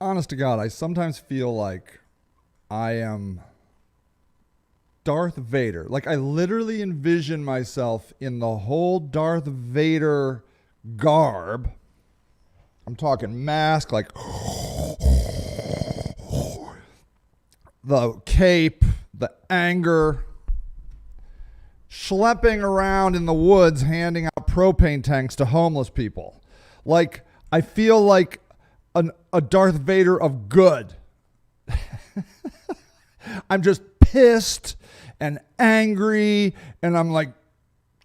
honest to God, I sometimes feel like I am Darth Vader. Like I literally envision myself in the whole Darth Vader garb. I'm talking mask, like the cape, the anger, schlepping around in the woods handing out propane tanks to homeless people. Like I feel like a Darth Vader of good. I'm just pissed and angry, and I'm like,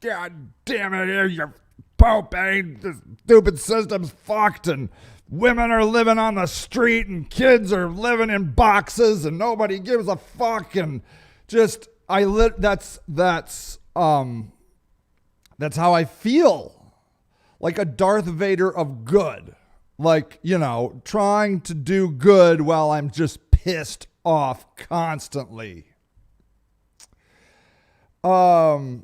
God damn it, your propane, this stupid system's fucked, and women are living on the street, and kids are living in boxes, and nobody gives a fuck, and just that's how I feel, like a Darth Vader of good, like, you know, trying to do good while I'm just pissed off constantly. I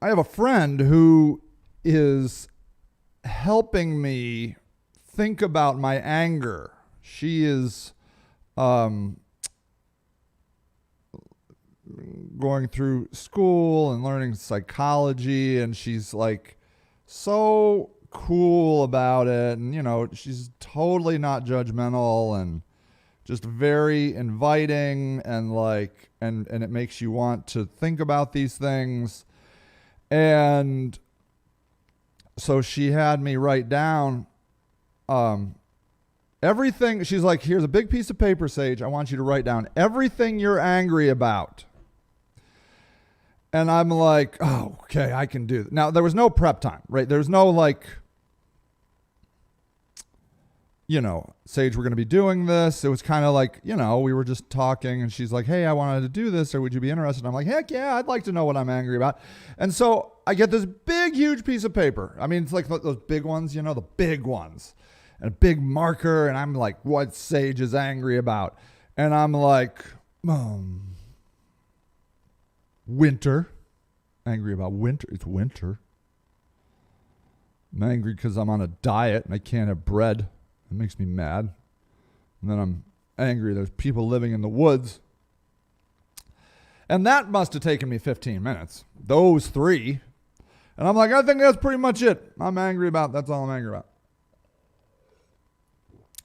have a friend who is helping me think about my anger. She is going through school and learning psychology, and she's like so cool about it, and you know, she's totally not judgmental and just very inviting, and like and it makes you want to think about these things. And so she had me write down everything. She's like, here's a big piece of paper, Sage. I want you to write down everything you're angry about. And I'm like, oh, okay, I can do that. Now, there was no prep time, right? There was no like, you know, Sage, we're going to be doing this. It was kind of like, you know, we were just talking, and she's like, hey, I wanted to do this, or would you be interested? And I'm like, heck yeah, I'd like to know what I'm angry about. And so I get this big, huge piece of paper. I mean, it's like those big ones, you know, the big ones, and a big marker. And I'm like, what Sage is angry about? And I'm like, winter. Angry about winter. It's winter. I'm angry because I'm on a diet and I can't have bread. It makes me mad. And then I'm angry there's people living in the woods. And that must have taken me 15 minutes. Those three. And I'm like, I think that's pretty much it. I'm angry about. That's all I'm angry about.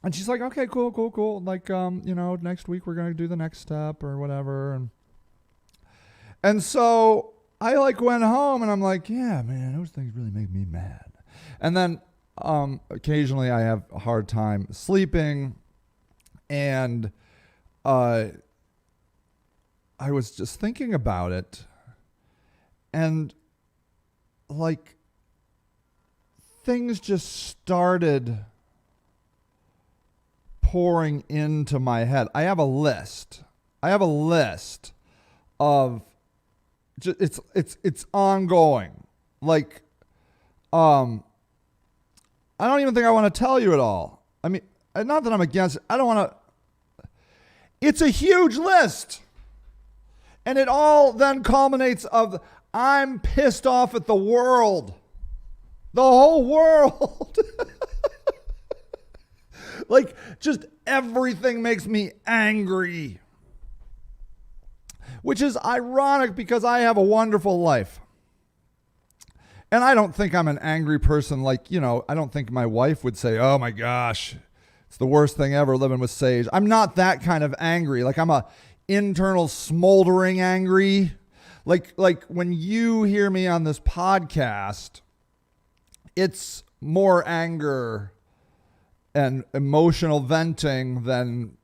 And she's like, okay, cool. Like, you know, next week we're going to do the next step or whatever. And so I like went home and I'm like, yeah, man, those things really make me mad. And then occasionally I have a hard time sleeping, and I was just thinking about it, and like things just started pouring into my head. I have a list of just, it's ongoing. Like, I don't even think I want to tell you it all. I mean, not that I'm against it. I don't want to. It's a huge list. And it all then culminates of, I'm pissed off at the world. The whole world. Like, just everything makes me angry. Which is ironic because I have a wonderful life. And I don't think I'm an angry person. Like, you know, I don't think my wife would say, oh my gosh, it's the worst thing ever living with Sage. I'm not that kind of angry. Like, I'm a internal smoldering angry. Like when you hear me on this podcast, it's more anger and emotional venting than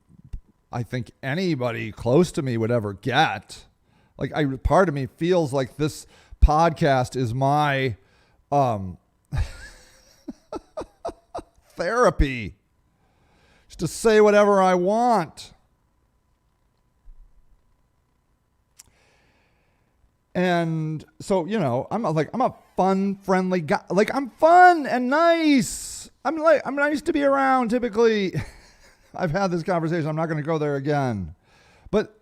I think anybody close to me would ever get. Like, part of me feels like this podcast is my therapy, just to say whatever I want. And so, you know, I'm a fun, friendly guy. Like, I'm fun and nice. I'm nice to be around typically. I've had this conversation. I'm not going to go there again. But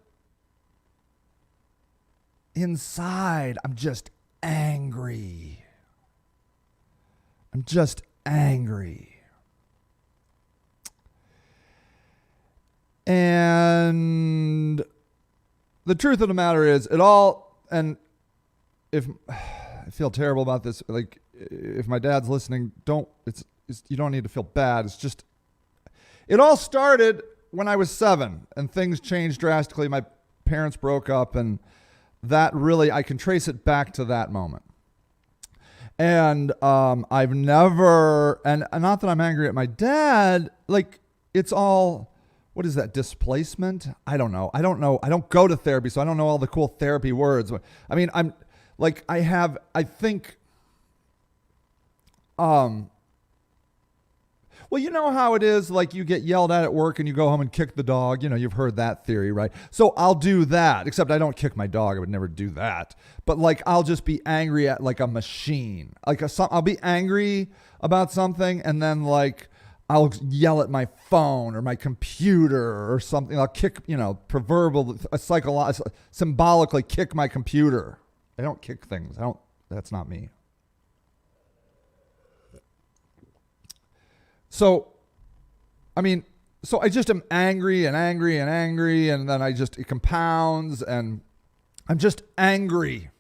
inside, I'm just angry. the truth of the matter is, it all, and if I feel terrible about this, like if my dad's listening, it's you don't need to feel bad. It's just, it all started when I was 7 and things changed drastically. My parents broke up, and that really, I can trace it back to that moment. And I've never, and not that I'm angry at my dad, like it's all, what is that, displacement? I don't know. I don't go to therapy, so I don't know all the cool therapy words. I mean, I'm like, I think, well, you know how it is, like you get yelled at work and you go home and kick the dog. You know, you've heard that theory, right? So I'll do that, except I don't kick my dog. I would never do that. But like, I'll just be angry at like a machine. Like I'll be angry about something, and then like I'll yell at my phone or my computer or something. I'll kick, symbolically kick my computer. I don't kick things. That's not me. So, I mean, so I just am angry and angry and angry, and then it compounds, and I'm just angry.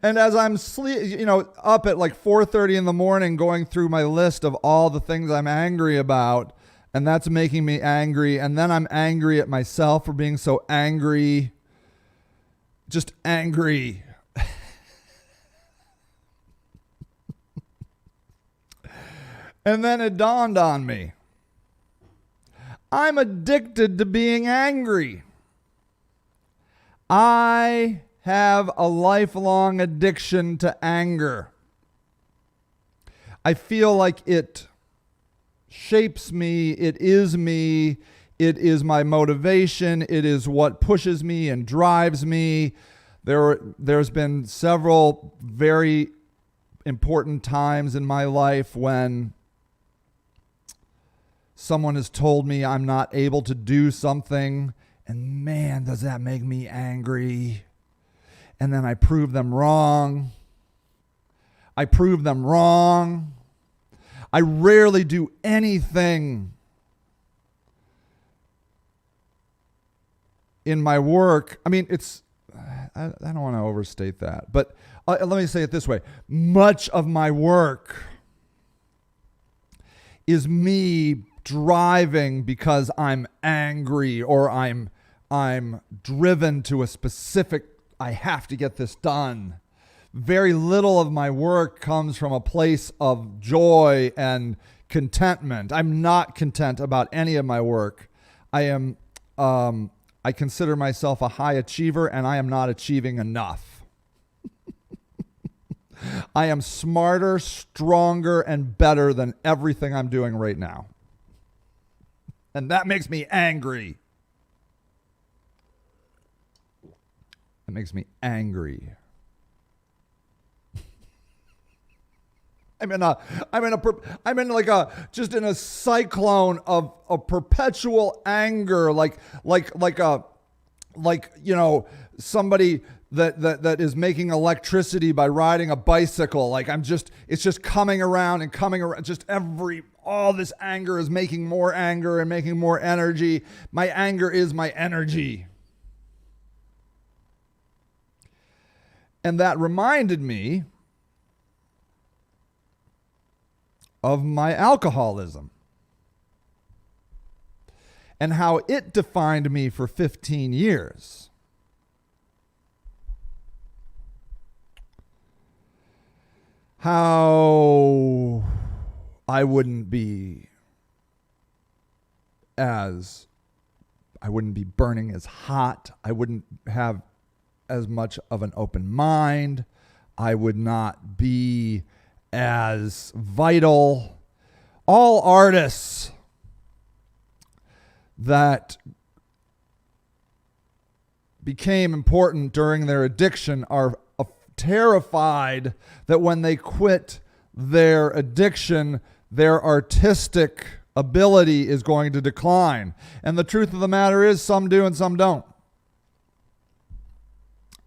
And as I'm up at like 4:30 in the morning going through my list of all the things I'm angry about, and that's making me angry, and then I'm angry at myself for being so angry, just angry. And then it dawned on me, I'm addicted to being angry. I have a lifelong addiction to anger. I feel like it shapes me. It is me. It is my motivation. It is what pushes me and drives me. There's been several very important times in my life when someone has told me I'm not able to do something, and man, does that make me angry. And then I prove them wrong. I rarely do anything in my work. I mean, I don't want to overstate that, but let me say it this way. Much of my work is me driving because I'm angry, or I'm driven to a specific, I have to get this done. Very little of my work comes from a place of joy and contentment. I'm not content about any of my work. I consider myself a high achiever, and I am not achieving enough. I am smarter, stronger, and better than everything I'm doing right now. And that makes me angry. It makes me angry. I'm in a cyclone of perpetual anger, somebody that is making electricity by riding a bicycle. It's just coming around and coming around. All this anger is making more anger and making more energy. My anger is my energy. And that reminded me of my alcoholism and how it defined me for 15 years. How I wouldn't be burning as hot. I wouldn't have as much of an open mind. I would not be as vital. All artists that became important during their addiction are terrified that when they quit their addiction, their artistic ability is going to decline. And the truth of the matter is, some do and some don't.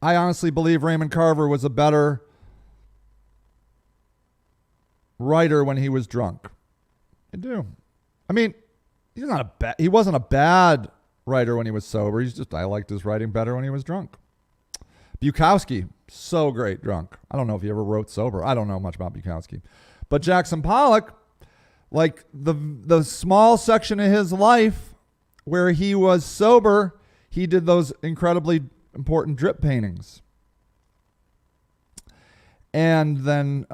I honestly believe Raymond Carver was a better writer when he was drunk. I do. I mean, he wasn't a bad writer when he was sober. I liked his writing better when he was drunk. Bukowski, so great drunk. I don't know if he ever wrote sober. I don't know much about Bukowski. But Jackson Pollock, like the small section of his life where he was sober, he did those incredibly important drip paintings. And then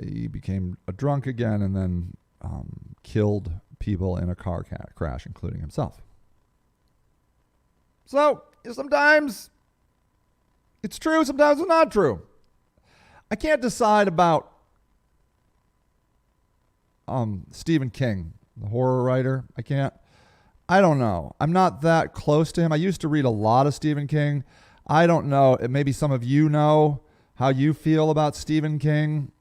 he became a drunk again and then killed people in a car crash, including himself. So sometimes it's true, sometimes it's not true. I can't decide about Stephen King, the horror writer. I don't know. I'm not that close to him. I used to read a lot of Stephen King. I don't know. Maybe some of you know how you feel about Stephen King.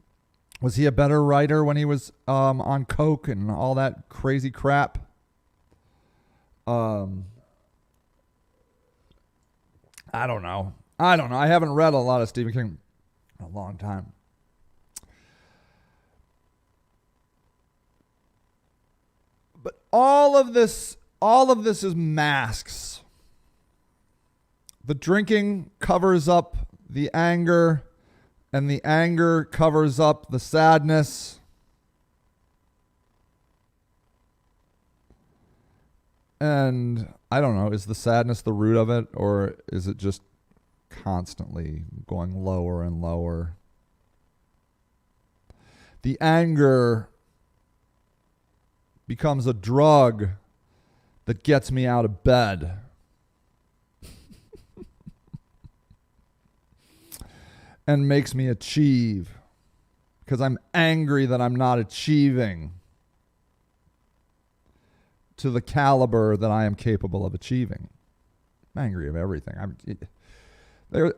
Was he a better writer when he was on coke and all that crazy crap? I don't know. I haven't read a lot of Stephen King in a long time. But all of this is masks. The drinking covers up the anger, and the anger covers up the sadness. And I don't know, is the sadness the root of it, or is it just constantly going lower and lower? The anger becomes a drug that gets me out of bed. And makes me achieve, because I'm angry that I'm not achieving to the caliber that I am capable of achieving. I'm angry of everything. There's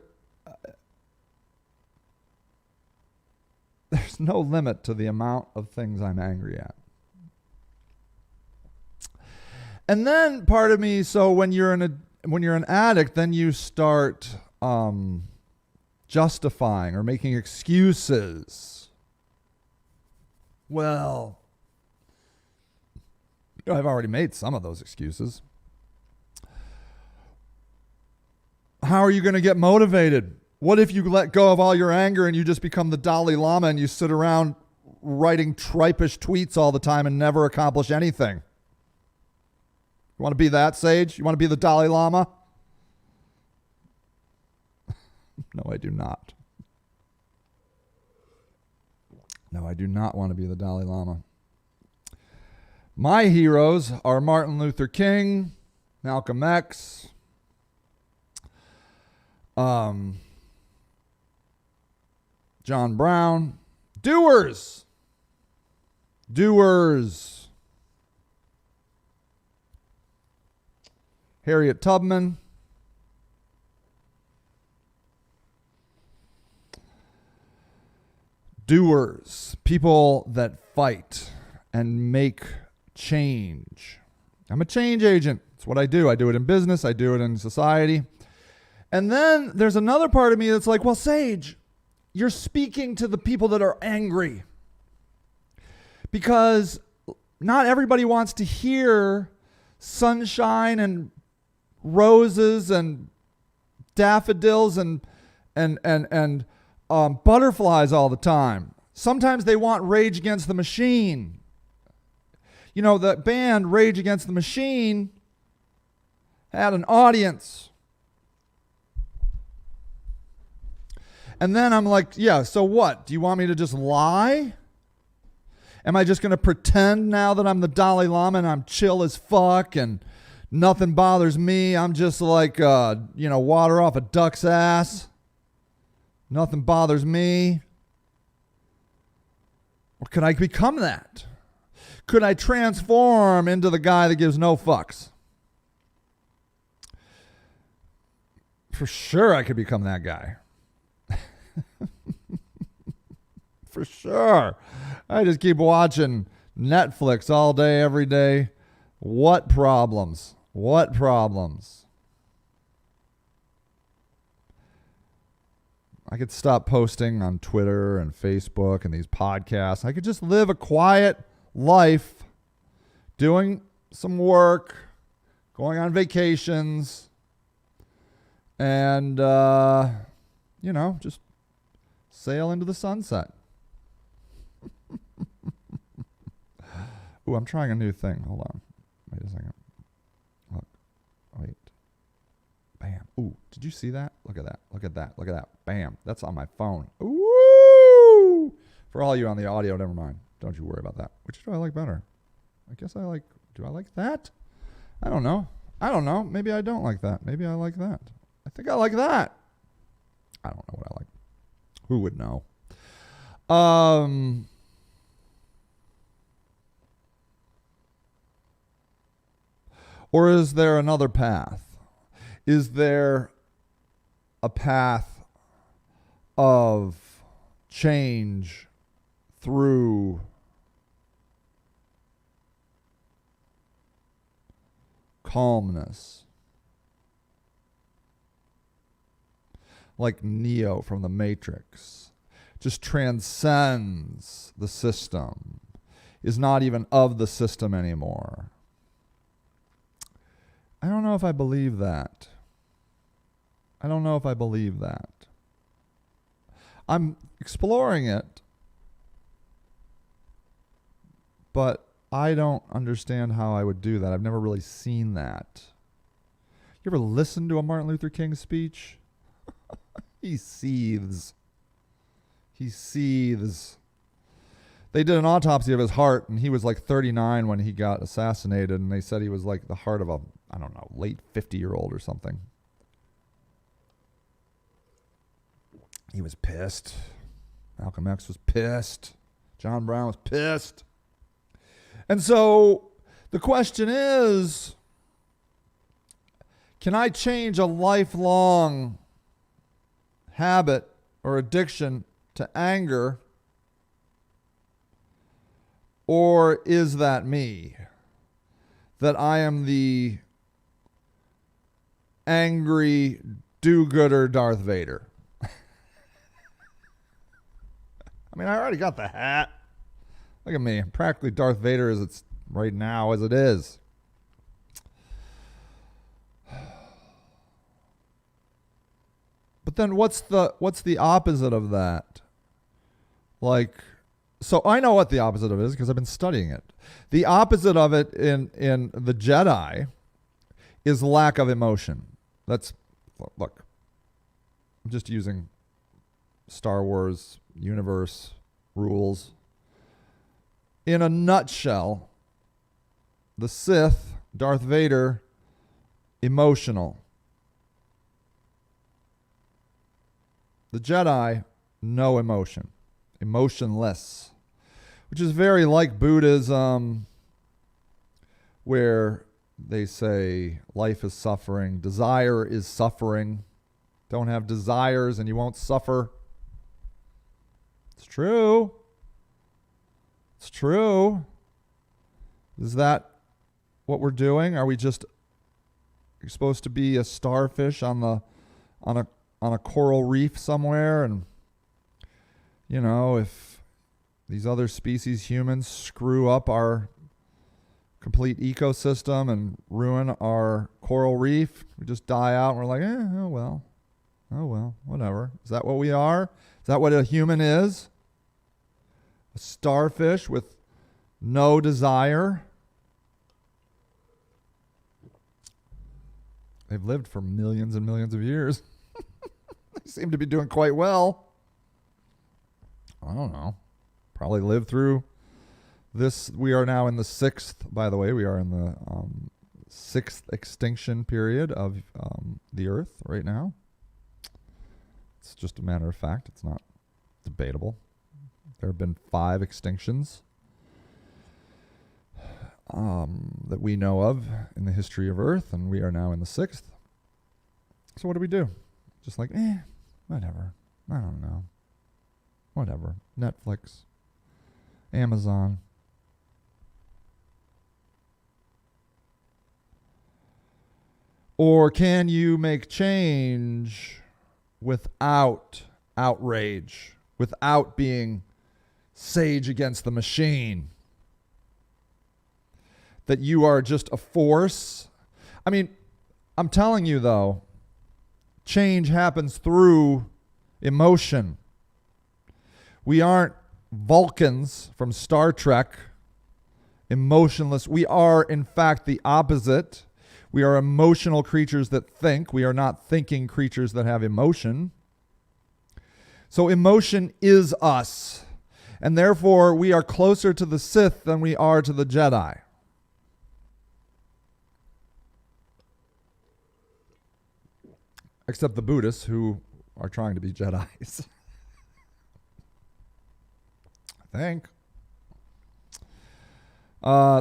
no limit to the amount of things I'm angry at. And then part of me, so when you're an addict, then you start justifying or making excuses. Well, I've already made some of those excuses. How are you going to get motivated? What if you let go of all your anger and you just become the Dalai Lama and you sit around writing tripish tweets all the time and never accomplish anything? You want to be that, Sage? You want to be the Dalai Lama? No, I do not. No, I do not want to be the Dalai Lama. My heroes are Martin Luther King, Malcolm X, John Brown. Doers. Harriet Tubman. Doers, people that fight and make change. I'm a change agent. It's what I do. I do it in business. I do it in society. And then there's another part of me that's like, well, Sage, you're speaking to the people that are angry. Because not everybody wants to hear sunshine and roses and daffodils and butterflies all the time. Sometimes they want Rage Against the Machine. You know, the band Rage Against the Machine had an audience. And then I'm like, yeah, so what? Do you want me to just lie? Am I just going to pretend now that I'm the Dalai Lama and I'm chill as fuck and nothing bothers me? I'm just like, water off a duck's ass. Nothing bothers me. Or could I become that? Could I transform into the guy that gives no fucks? For sure I could become that guy. For sure. I just keep watching Netflix all day, every day. What problems? What problems? I could stop posting on Twitter and Facebook and these podcasts. I could just live a quiet life, doing some work, going on vacations, and, just sail into the sunset. Ooh, I'm trying a new thing. Hold on. Wait a second. Look. Wait. Bam. Ooh, did you see that? Look at that. Look at that. Look at that. Bam. That's on my phone. Ooh. For all you on the audio, never mind. Don't you worry about that. Which do I like better? Do I like that? I don't know. Maybe I don't like that. Maybe I like that. I think I like that. I don't know what I like. Who would know? Or is there another path? Is there a path of change through calmness? Like Neo from the Matrix, just transcends the system, is not even of the system anymore. I don't know if I believe that. I'm exploring it, but I don't understand how I would do that. I've never really seen that. You ever listen to a Martin Luther King speech? He seethes. They did an autopsy of his heart, and he was like 39 when he got assassinated, and they said he was like the heart of a, late 50-year-old or something. He was pissed. Malcolm X was pissed. John Brown was pissed. And so the question is, can I change a lifelong habit or addiction to anger? Or is that me? That I am the angry do-gooder Darth Vader? I already got the hat. Look at me. I'm practically Darth Vader as it's right now as it is. But then what's the opposite of that? So I know what the opposite of it is because I've been studying it. The opposite of it in the Jedi is lack of emotion. Look, I'm just using Star Wars universe rules. In a nutshell, the Sith, Darth Vader, emotional. The Jedi, no emotion. Emotionless. Which is very like Buddhism, where they say life is suffering, desire is suffering. Don't have desires and you won't suffer. It's true. It's true. Is that what we're doing? Are we just supposed to be a starfish on a coral reef somewhere, and if these other species, humans, screw up our complete ecosystem and ruin our coral reef, we just die out and we're like, oh well, whatever. Is that what we are? Is that what a human is? A starfish with no desire? They've lived for millions and millions of years. They seem to be doing quite well. I don't know. Probably lived through this. We are now in the sixth, by the way, we are in the sixth extinction period of the Earth right now. It's just a matter of fact. It's not debatable. There have been 5 extinctions that we know of in the history of Earth, and we are now in the 6th. So what do we do? Just like, whatever. I don't know. Whatever. Netflix. Amazon. Or can you make change without outrage, without being sage against the machine? That you are just a force. I mean, I'm telling you though, change happens through emotion. We aren't Vulcans from Star Trek, emotionless. We are, in fact, the opposite. We are emotional creatures that think. We are not thinking creatures that have emotion. So emotion is us. And therefore, we are closer to the Sith than we are to the Jedi. Except the Buddhists, who are trying to be Jedis. I think.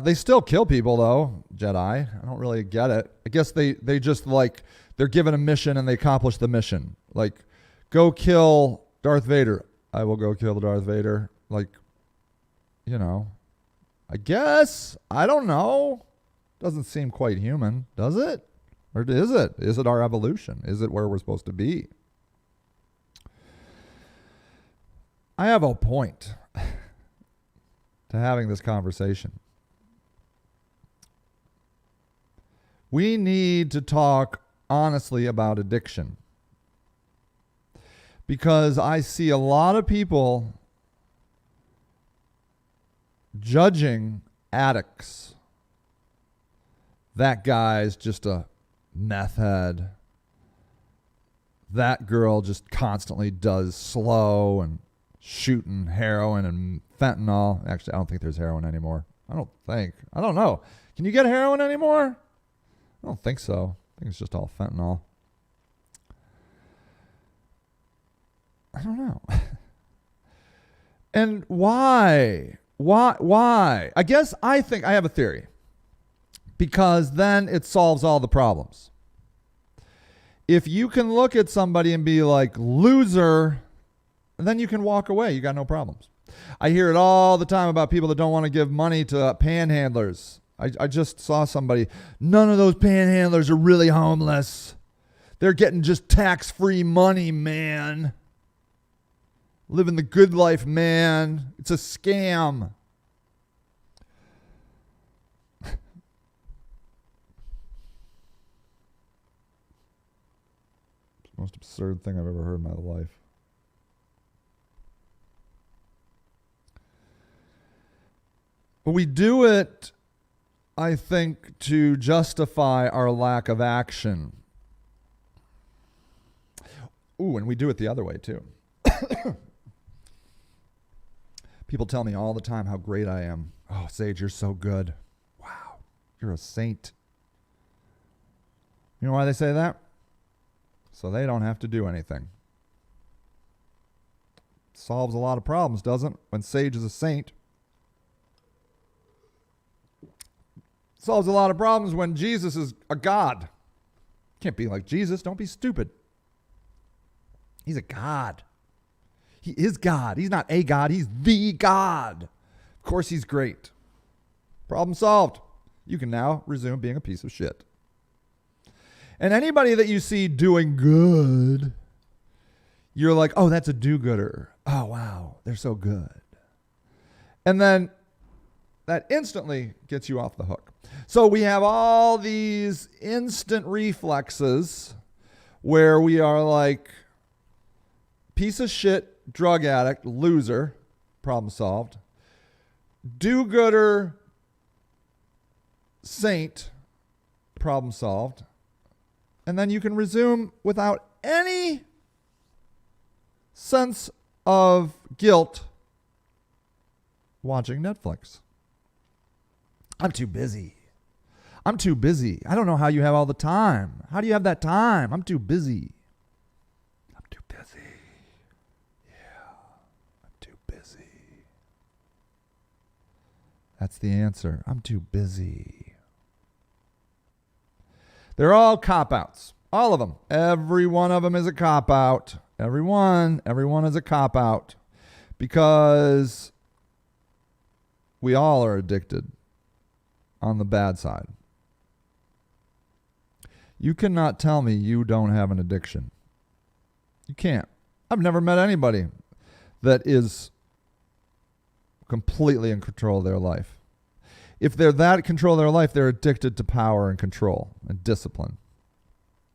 They still kill people, though, Jedi. I don't really get it. I guess they just, like, they're given a mission and they accomplish the mission. Like, go kill Darth Vader. I will go kill Darth Vader. Like, you know, I guess. I don't know. Doesn't seem quite human, does it? Or is it? Is it our evolution? Is it where we're supposed to be? I have a point to having this conversation. We need to talk honestly about addiction. Because I see a lot of people judging addicts. That guy's just a meth head. That girl just constantly does slow and shooting heroin and fentanyl. Actually, I don't think there's heroin anymore. I don't know. Can you get heroin anymore? I don't think so. I think it's just all fentanyl. I don't know. And why? Why? I guess I think I have a theory. Because then it solves all the problems. If you can look at somebody and be like, loser, then you can walk away. You got no problems. I hear it all the time about people that don't want to give money to panhandlers. I just saw somebody, none of those panhandlers are really homeless. They're getting just tax-free money, man. Living the good life, man. It's a scam. Most absurd thing I've ever heard in my life. But we do it, I think, to justify our lack of action. Ooh, and we do it the other way, too. People tell me all the time how great I am. Oh, Sage, you're so good. Wow, you're a saint. You know why they say that? So they don't have to do anything. Solves a lot of problems, doesn't? When Sage is a saint. Solves a lot of problems when Jesus is a God. Can't be like Jesus. Don't be stupid. He's a God. He is God. He's not a God. He's the God. Of course he's great. Problem solved. You can now resume being a piece of shit. And anybody that you see doing good, you're like, oh, that's a do-gooder. Oh, wow, they're so good. And then that instantly gets you off the hook. So we have all these instant reflexes where we are like, piece of shit, drug addict, loser, problem solved. Do-gooder, saint, problem solved. And then you can resume without any sense of guilt watching Netflix. I'm too busy. I don't know how you have all the time. How do you have that time? I'm too busy. Yeah, I'm too busy. That's the answer. I'm too busy. They're all cop-outs. All of them. Every one of them is a cop-out. Everyone is a cop-out. Because we all are addicted on the bad side. You cannot tell me you don't have an addiction. You can't. I've never met anybody that is completely in control of their life. If they're that control their life, they're addicted to power and control and discipline.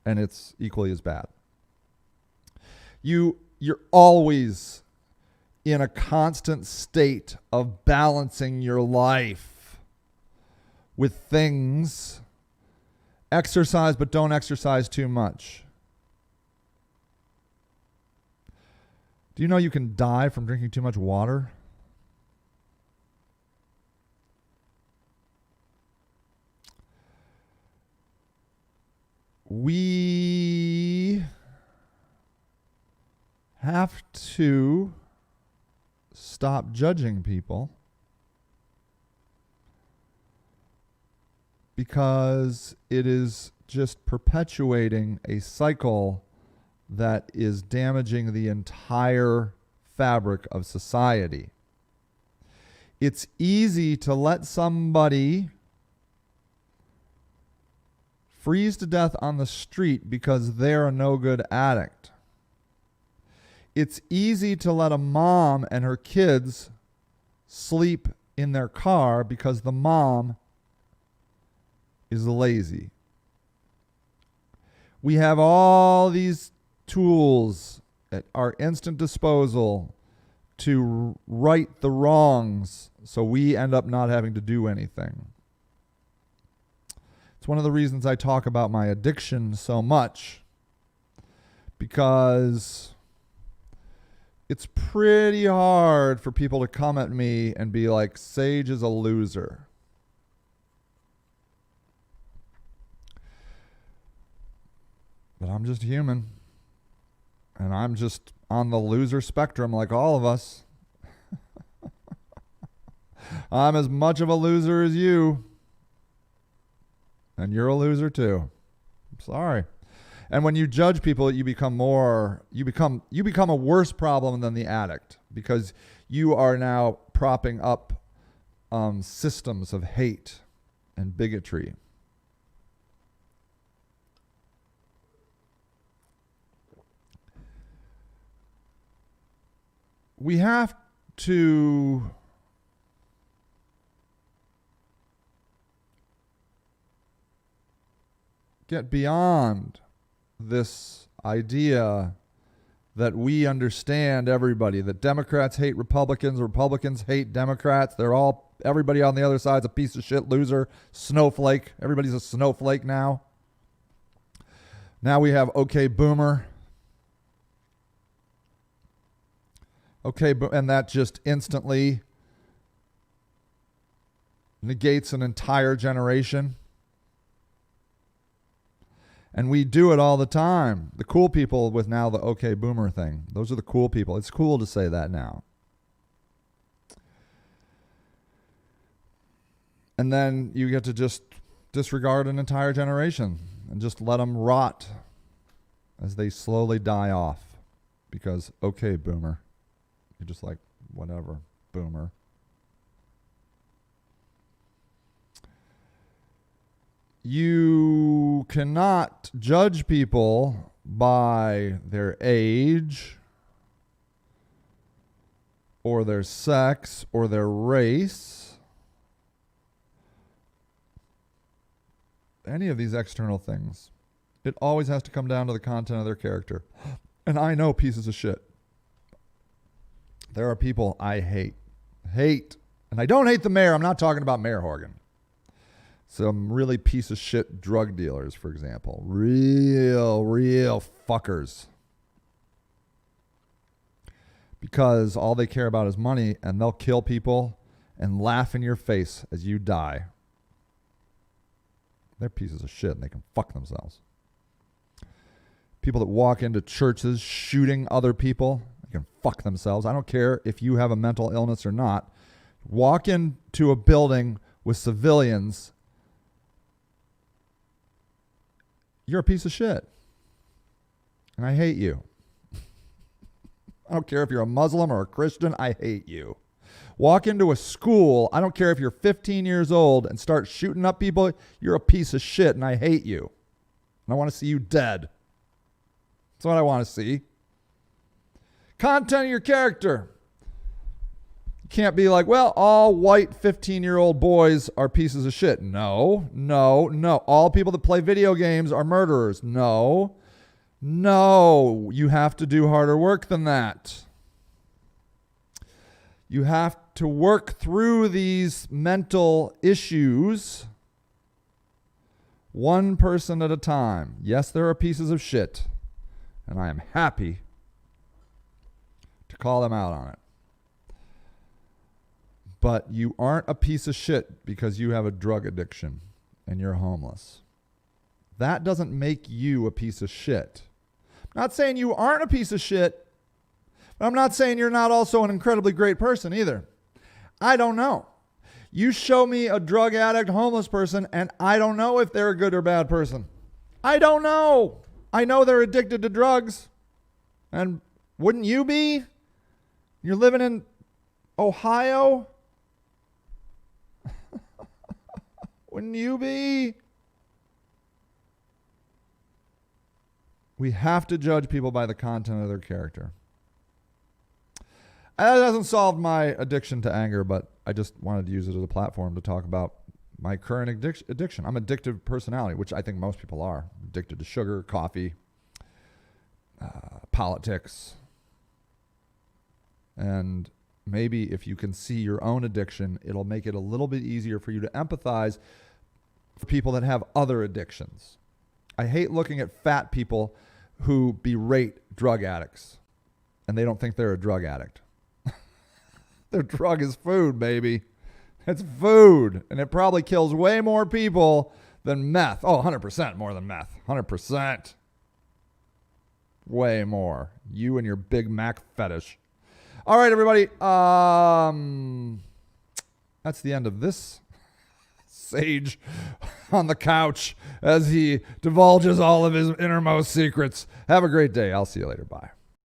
And it's equally as bad. You're always in a constant state of balancing your life with things. Exercise, but don't exercise too much. Do you know you can die from drinking too much water? We have to stop judging people because it is just perpetuating a cycle that is damaging the entire fabric of society. It's easy to let somebody freeze to death on the street because they're a no good addict. It's easy to let a mom and her kids sleep in their car because the mom is lazy. We have all these tools at our instant disposal to right the wrongs so we end up not having to do anything. It's one of the reasons I talk about my addiction so much, because it's pretty hard for people to come at me and be like, Sage is a loser. But I'm just human. And I'm just on the loser spectrum like all of us. I'm as much of a loser as you. And you're a loser too. I'm sorry. And when you judge people, you become a worse problem than the addict, because you are now propping up systems of hate and bigotry. We have to get beyond this idea that we understand everybody, that Democrats hate Republicans, Republicans hate Democrats. Everybody on the other side's a piece of shit, loser, snowflake. Everybody's a snowflake now. Now we have okay boomer. And that just instantly negates an entire generation. And we do it all the time. The cool people with now the okay boomer thing. Those are the cool people. It's cool to say that now. And then you get to just disregard an entire generation and just let them rot as they slowly die off. Because, okay, boomer. You're just like, whatever, boomer. You cannot judge people by their age or their sex or their race. Any of these external things. It always has to come down to the content of their character. And I know pieces of shit. There are people I hate. And I don't hate the mayor. I'm not talking about Mayor Horgan. Some really piece of shit drug dealers, for example. Real fuckers. Because all they care about is money, and they'll kill people and laugh in your face as you die. They're pieces of shit and they can fuck themselves. People that walk into churches shooting other people, they can fuck themselves. I don't care if you have a mental illness or not. Walk into a building with civilians, you're a piece of shit. And I hate you. I don't care if you're a Muslim or a Christian, I hate you. Walk into a school, I don't care if you're 15 years old, and start shooting up people, you're a piece of shit and I hate you. And I want to see you dead. That's what I want to see. Content of your character. Can't be like, well, all white 15-year-old boys are pieces of shit. No. All people that play video games are murderers. No. You have to do harder work than that. You have to work through these mental issues one person at a time. Yes, there are pieces of shit, and I am happy to call them out on it. But you aren't a piece of shit because you have a drug addiction and you're homeless. That doesn't make you a piece of shit. I'm not saying you aren't a piece of shit, but I'm not saying you're not also an incredibly great person either. I don't know. You show me a drug addict, homeless person, and I don't know if they're a good or bad person. I don't know. I know they're addicted to drugs. And wouldn't you be? You're living in Ohio? Wouldn't you be? We have to judge people by the content of their character. That doesn't solve my addiction to anger, but I just wanted to use it as a platform to talk about my current addiction. I'm addictive personality, which I think most people are. Addicted to sugar, coffee, politics. And maybe if you can see your own addiction, it'll make it a little bit easier for you to empathize for people that have other addictions. I hate looking at fat people who berate drug addicts, and they don't think they're a drug addict. Their drug is food, baby. It's food, and it probably kills way more people than meth. Oh, 100% more than meth. 100%. Way more. You and your Big Mac fetish. All right, everybody. That's the end of this sage on the couch as he divulges all of his innermost secrets. Have a great day. I'll see you later. Bye.